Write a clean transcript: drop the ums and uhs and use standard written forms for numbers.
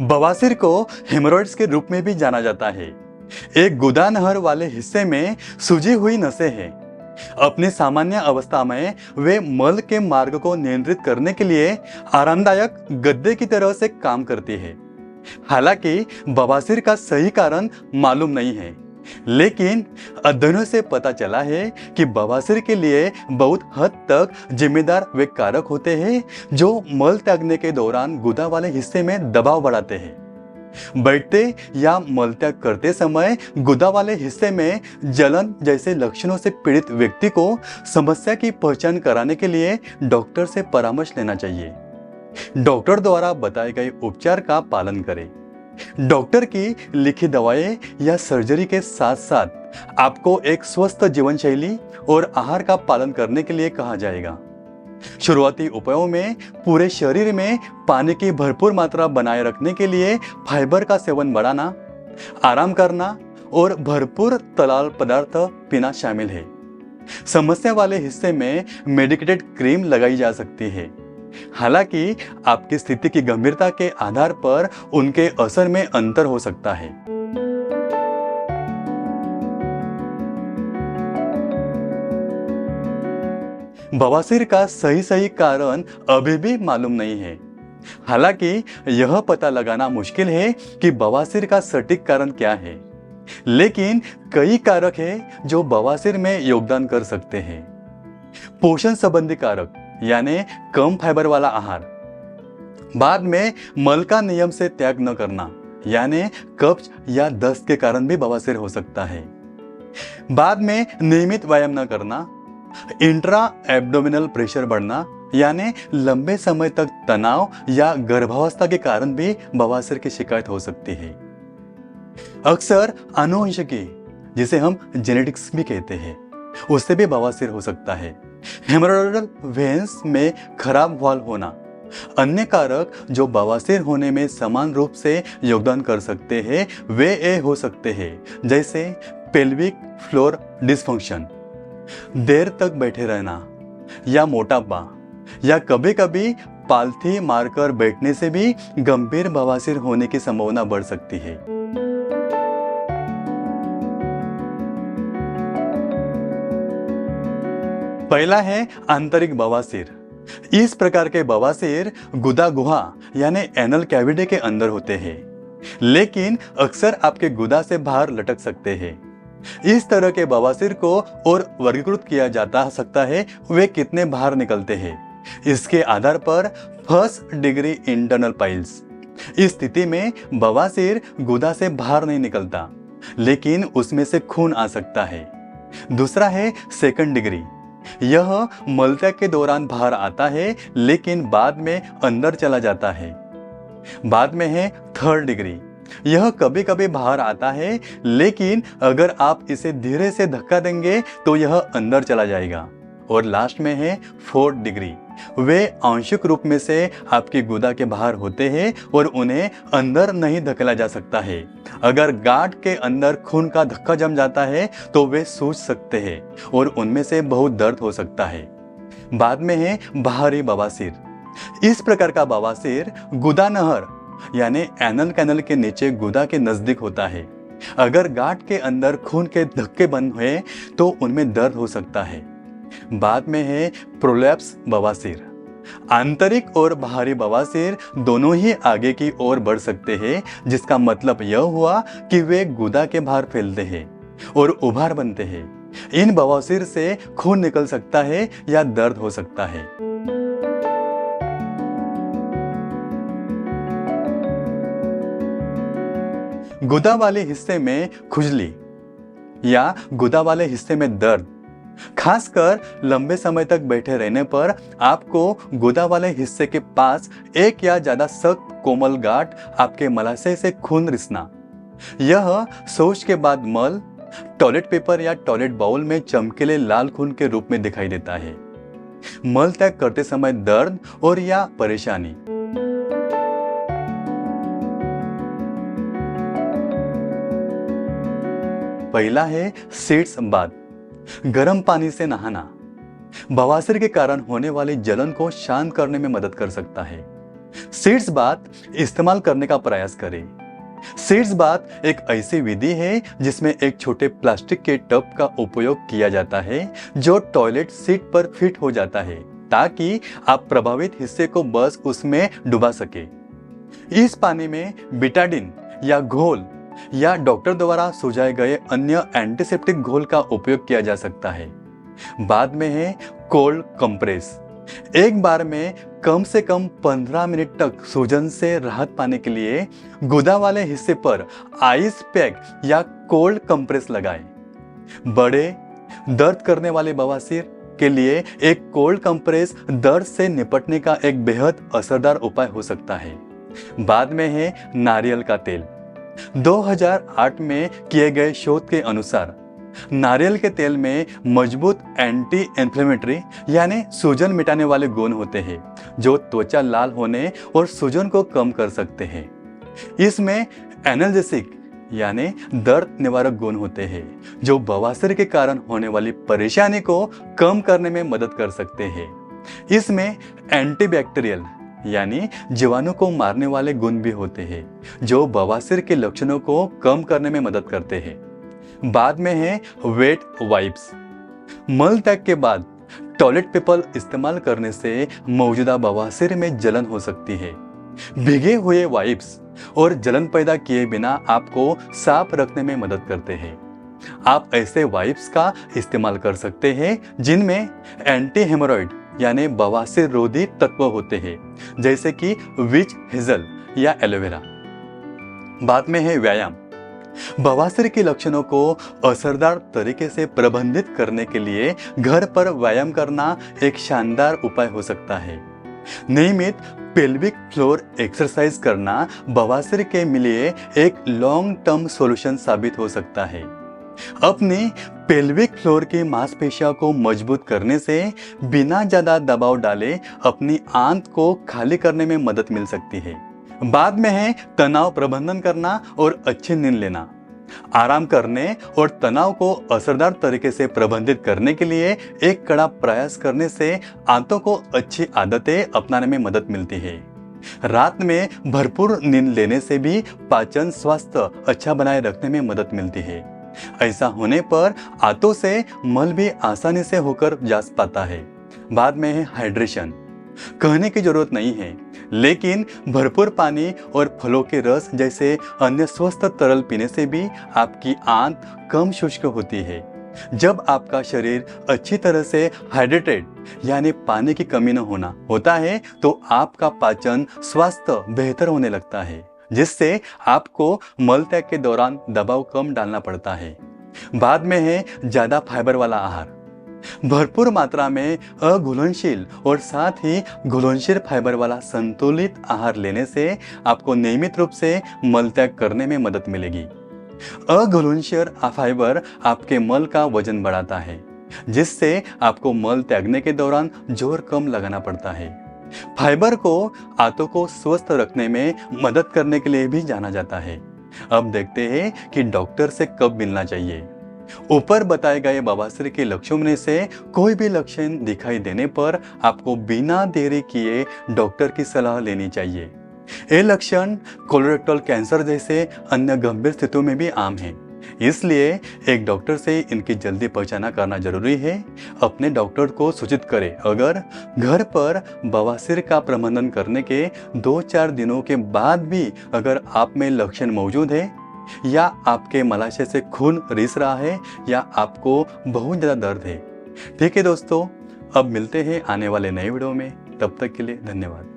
बवासीर को हेमोरॉइड्स के रूप में भी जाना जाता है। एक गुदा नहर वाले हिस्से में सूजी हुई नसें हैं। अपनी सामान्य अवस्था में वे मल के मार्ग को नियंत्रित करने के लिए आरामदायक गद्दे की तरह से काम करती है। हालांकि बवासीर का सही कारण मालूम नहीं है, लेकिन अध्ययनों से पता चला है कि बवासीर के लिए बहुत हद तक जिम्मेदार वे कारक होते हैं जो मल त्यागने के दौरान गुदा वाले हिस्से में दबाव बढ़ाते हैं। बैठते या मल त्याग करते समय गुदा वाले हिस्से में जलन जैसे लक्षणों से पीड़ित व्यक्ति को समस्या की पहचान कराने के लिए डॉक्टर से परामर्श लेना चाहिए। डॉक्टर द्वारा बताए गए उपचार का पालन करें। डॉक्टर की लिखी दवाएं या सर्जरी के साथ साथ आपको एक स्वस्थ जीवन शैली और आहार का पालन करने के लिए कहा जाएगा। शुरुआती उपायों में पूरे शरीर में पानी की भरपूर मात्रा बनाए रखने के लिए फाइबर का सेवन बढ़ाना, आराम करना और भरपूर तलाल पदार्थ पीना शामिल है। समस्या वाले हिस्से में मेडिकेटेड क्रीम लगाई जा सकती है। हालांकि आपकी स्थिति की गंभीरता के आधार पर उनके असर में अंतर हो सकता है। बवासीर का सही कारण अभी भी मालूम नहीं है। हालांकि यह पता लगाना मुश्किल है कि बवासीर का सटीक कारण क्या है, लेकिन कई कारक हैं जो बवासीर में योगदान कर सकते हैं। पोषण संबंधी कारक यानी कम फाइबर वाला आहार, बाद में मल का नियम से त्याग न करना यानी कब्ज या दस्त के कारण भी बवासीर हो सकता है। बाद में नियमित व्यायाम न करना, इंट्रा एब्डोमिनल प्रेशर बढ़ना यानी लंबे समय तक तनाव या गर्भावस्था के कारण भी बवासीर की शिकायत हो सकती है। अक्सर आनुवंशिकी, जिसे हम जेनेटिक्स भी कहते हैं, उससे भी बवासीर हो सकता है। हेमोरॉइडल वेन्स में खराब वॉल होना, अन्य कारक जो बवासीर होने में समान रूप से योगदान कर सकते हैं वे ये हो सकते हैं जैसे पेल्विक फ्लोर डिसफंक्शन, देर तक बैठे रहना या मोटापा, या कभी कभी पालथी मारकर बैठने से भी गंभीर बवासीर होने की संभावना बढ़ सकती है। पहला है आंतरिक बवासीर। इस प्रकार के बवासीर गुदा गुहा यानी एनल कैविटी के अंदर होते हैं, लेकिन अक्सर आपके गुदा से बाहर लटक सकते हैं। इस तरह के बवासीर को और वर्गीकृत किया जाता सकता है वे कितने बाहर निकलते हैं इसके आधार पर फर्स्ट डिग्री इंटरनल पाइल्स। इस स्थिति में बवासीर गुदा से बाहर नहीं निकलता, लेकिन उसमें से खून आ सकता है। दूसरा है सेकंड डिग्री। यह मलत्याग के दौरान बाहर आता है लेकिन बाद में अंदर चला जाता है। बाद में है थर्ड डिग्री। यह कभी कभी बाहर आता है, लेकिन अगर आप इसे धीरे से धक्का देंगे तो यह अंदर चला जाएगा। और लास्ट में है फोर्थ डिग्री। वे आंशिक रूप में से आपकी गुदा के बाहर होते हैं और उन्हें अंदर नहीं धकेला जा सकता है। अगर गांठ के अंदर खून का धक्का जम जाता है तो वे सूज सकते हैं और उनमें से बहुत दर्द हो सकता है। बाद में है बाहरी बवासीर। इस प्रकार का बवासीर गुदा नहर यानी एनल कैनल के नीचे गुदा के नजदीक होता है। अगर गांठ के अंदर खून के धक्के बंद हुए तो उनमें दर्द हो सकता है। बाद में है प्रोलैप्स बवासीर। आंतरिक और बाहरी बवासीर दोनों ही आगे की ओर बढ़ सकते हैं, जिसका मतलब यह हुआ कि वे गुदा के बाहर फैलते हैं और उभार बनते हैं। इन बवासीर से खून निकल सकता है या दर्द हो सकता है। गुदा वाले हिस्से में खुजली या गुदा वाले हिस्से में दर्द, खासकर लंबे समय तक बैठे रहने पर आपको गुदा वाले हिस्से के पास एक या ज्यादा सख्त कोमल गांठ आपके मलाशय से खून रिसना, यह शौच के बाद मल, टॉयलेट पेपर या टॉयलेट बाउल में चमकीले लाल खून के रूप में दिखाई देता है। मल त्याग करते समय दर्द और या परेशानी। पहला है सीट्स बाथ, गर्म पानी से नहाना। बवासीर के कारण होने वाली जलन को शांत करने में मदद कर सकता है। सीड्स बाथ इस्तेमाल करने का प्रयास करें। सीड्स बाथ एक ऐसी विधि है जिसमें एक छोटे प्लास्टिक के टब का उपयोग किया जाता है जो टॉयलेट सीट पर फिट हो जाता है ताकि आप प्रभावित हिस्से को बस उसमें डुबा सके। इस पानी में बिटाडिन या घोल या डॉक्टर द्वारा सुझाए गए अन्य एंटीसेप्टिक घोल का उपयोग किया जा सकता है। बाद में है कोल्ड कंप्रेस। एक बार में कम से कम 15 मिनट तक सूजन से राहत पाने के लिए गुदा वाले हिस्से पर आइस पैक या कोल्ड कंप्रेस लगाएं। बड़े दर्द करने वाले बवासीर के लिए एक कोल्ड कंप्रेस दर्द से निपटने का एक बेहद असरदार उपाय हो सकता है। बाद में है नारियल का तेल। 2008 में किए गए शोध के अनुसार नारियल के तेल में मजबूत एंटी इन्फ्लेमेटरी यानी सूजन मिटाने वाले गुण होते हैं जो त्वचा लाल होने और सूजन को कम कर सकते हैं। इसमें एनाल्जेसिक यानी दर्द निवारक गुण होते हैं जो बवासीर के कारण होने वाली परेशानी को कम करने में मदद कर सकते हैं। इसमें एंटीबैक्टीरियल यानी जीवाणु को मारने वाले गुण भी होते हैं जो बवासीर के लक्षणों को कम करने में मदद करते हैं। बाद में है वेट वाइप्स। मल त्याग के बाद टॉयलेट पेपर इस्तेमाल करने से मौजूदा बवासीर में जलन हो सकती है। भीगे हुए वाइप्स और जलन पैदा किए बिना आपको साफ रखने में मदद करते हैं। आप ऐसे वाइप्स का इस्तेमाल कर सकते हैं जिनमें एंटी हेमोरॉइड यानी बवासीर रोधी तत्व होते हैं जैसे कि विच हेजल या एलोवेरा। बाद में है व्यायाम। बवासीर के लक्षणों को असरदार तरीके से प्रबंधित करने के लिए घर पर व्यायाम करना एक शानदार उपाय हो सकता है। नियमित पेल्विक फ्लोर एक्सरसाइज करना बवासीर के लिए एक लॉन्ग टर्म सॉल्यूशन साबित हो सकता है। अपनी पेल्विक फ्लोर की मांसपेशियों को मजबूत करने से बिना ज्यादा दबाव डाले अपनी आंत को खाली करने में मदद मिल सकती है। बाद में है तनाव प्रबंधन करना और अच्छी नींद लेना। आराम करने और तनाव को असरदार तरीके से प्रबंधित करने के लिए एक कड़ा प्रयास करने से आंतों को अच्छी आदतें अपनाने में मदद मिलती है। रात में भरपूर नींद लेने से भी पाचन स्वास्थ्य अच्छा बनाए रखने में मदद मिलती है। ऐसा होने पर आंतों से मल भी आसानी से होकर जा पाता है। बाद में है हाइड्रेशन। कहने की जरूरत नहीं है, लेकिन भरपूर पानी और फलों के रस जैसे अन्य स्वस्थ तरल पीने से भी आपकी आंत कम शुष्क होती है। जब आपका शरीर अच्छी तरह से हाइड्रेटेड यानी पानी की कमी न होना होता है तो आपका पाचन स्वास्थ्य बेहतर होने लगता है जिससे आपको मल त्याग के दौरान दबाव कम डालना पड़ता है। बाद में है ज्यादा फाइबर वाला आहार। भरपूर मात्रा में अघुलनशील और साथ ही घुलनशील फाइबर वाला संतुलित आहार लेने से आपको नियमित रूप से मल त्याग करने में मदद मिलेगी। अघुलनशील फाइबर आपके मल का वजन बढ़ाता है जिससे आपको मल त्यागने के दौरान जोर कम लगाना पड़ता है। फाइबर को आंतों को स्वस्थ रखने में मदद करने के लिए भी जाना जाता है। अब देखते हैं कि डॉक्टर से कब मिलना चाहिए। ऊपर बताए गए बवासीर के लक्षणों में से कोई भी लक्षण दिखाई देने पर आपको बिना देरी किए डॉक्टर की सलाह लेनी चाहिए। ये लक्षण कोलोरेक्टल कैंसर जैसे अन्य गंभीर स्थितियों में भी आम हैं, इसलिए एक डॉक्टर से इनकी जल्दी पहचान करना जरूरी है। अपने डॉक्टर को सूचित करें अगर घर पर बवासीर का प्रबंधन करने के 2-4 दिनों के बाद भी अगर आप में लक्षण मौजूद है या आपके मलाशय से खून रिस रहा है या आपको बहुत ज़्यादा दर्द है। ठीक है दोस्तों, अब मिलते हैं आने वाले नए वीडियो में। तब तक के लिए धन्यवाद।